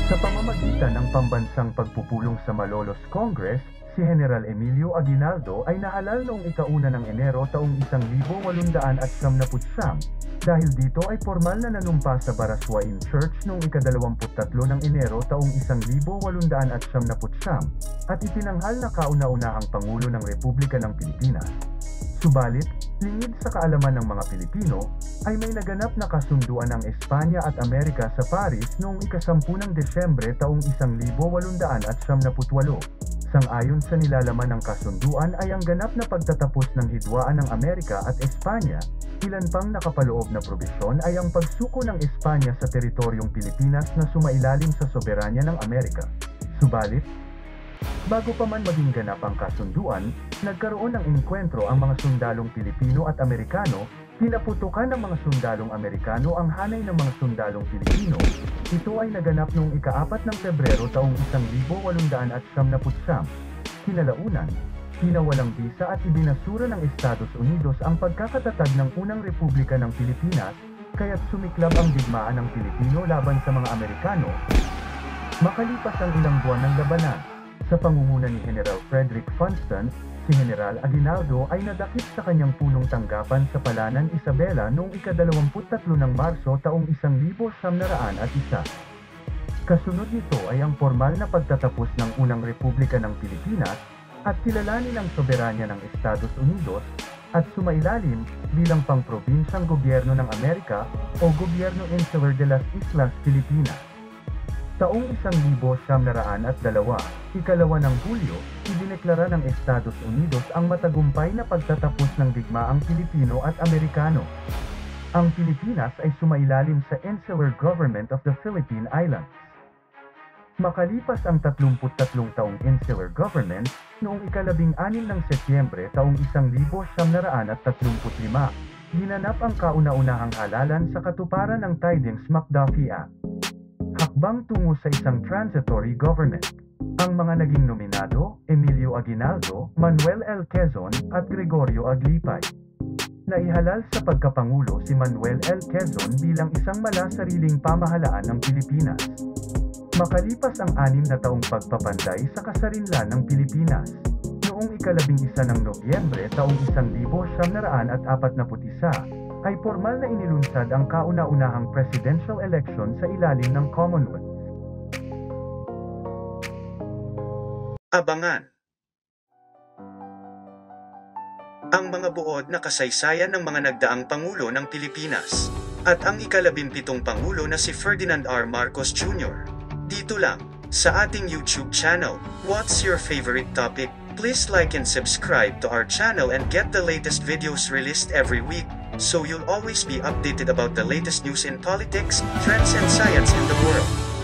Sa pamamagitan ng pambansang pagpupulong sa Malolos Congress, si General Emilio Aguinaldo ay nahalal noong ika-1 ng Enero taong 1899 dahil dito ay formal na nanumpa sa Baraswain Church noong ika-23 ng Enero taong 1899 at itinanghal na kauna-unahang Pangulo ng Republika ng Pilipinas. Subalit, lingid sa kaalaman ng mga Pilipino, ay may naganap na kasunduan ng Espanya at Amerika sa Paris noong ika-10 ng Desyembre taong 1898. Sang-ayon sa nilalaman ng kasunduan ay ang ganap na pagtatapos ng hidwaan ng Amerika at Espanya, ilan pang nakapaloob na probisyon ay ang pagsuko ng Espanya sa teritoryong Pilipinas na sumailalim sa soberanya ng Amerika. Subalit, bago pa man maging ganap ang kasunduan, nagkaroon ng engkwentro ang mga sundalong Pilipino at Amerikano, pinaputukan ng mga sundalong Amerikano ang hanay ng mga sundalong Pilipino. Ito ay naganap noong ika-4 ng Pebrero taong 1899. Kinalaunan, pinawalang bisa at ibinasura ng Estados Unidos ang pagkakatatag ng unang Republika ng Pilipinas, kaya't sumiklab ang digmaan ng Pilipino laban sa mga Amerikano. Makalipas ang ilang buwan ng labanan, sa pangunguna ni General Frederick Funston, si General Aguinaldo ay nadakip sa kanyang punong tanggapan sa Palanan, Isabela noong ika-23 ng Marso taong 1901. Kasunod nito ay ang formal na pagtatapos ng unang Republika ng Pilipinas at kilalanin ang soberanya ng Estados Unidos at sumailalim bilang pangprobinsyang gobyerno ng Amerika o Gobyerno Insular de las Islas Filipinas. Taong 1902, ika-2 ng Hulyo, idineklara ng Estados Unidos ang matagumpay na pagtatapos ng digmaang Pilipino at Amerikano. Ang Pilipinas ay sumailalim sa Insular Government of the Philippine Islands. Makalipas ang 33 taong Insular Government, noong ika-16 ng Setyembre taong 1935, ginanap ang kauna-unahang halalan sa katuparan ng Tidings-McDuffie Act. Hakbang tungo sa isang transitory government. Ang mga naging nominado, Emilio Aguinaldo, Manuel L. Quezon, at Gregorio Aglipay. Naihalal sa pagkapangulo si Manuel L. Quezon bilang isang malasariling pamahalaan ng Pilipinas. Makalipas ang 6 na taong pagpapanday sa kasarinlan ng Pilipinas, noong ika-11 ng Nobyembre taong 1941, ay formal na inilunsad ang kauna-unahang presidential election sa ilalim ng Commonwealth. Abangan ang mga buod na kasaysayan ng mga nagdaang Pangulo ng Pilipinas at ang ika-17 Pangulo na si Ferdinand R. Marcos Jr. Dito lang, sa ating YouTube channel. What's your favorite topic? Please like and subscribe to our channel and get the latest videos released every week, so you'll always be updated about the latest news in politics, trends and science in the world.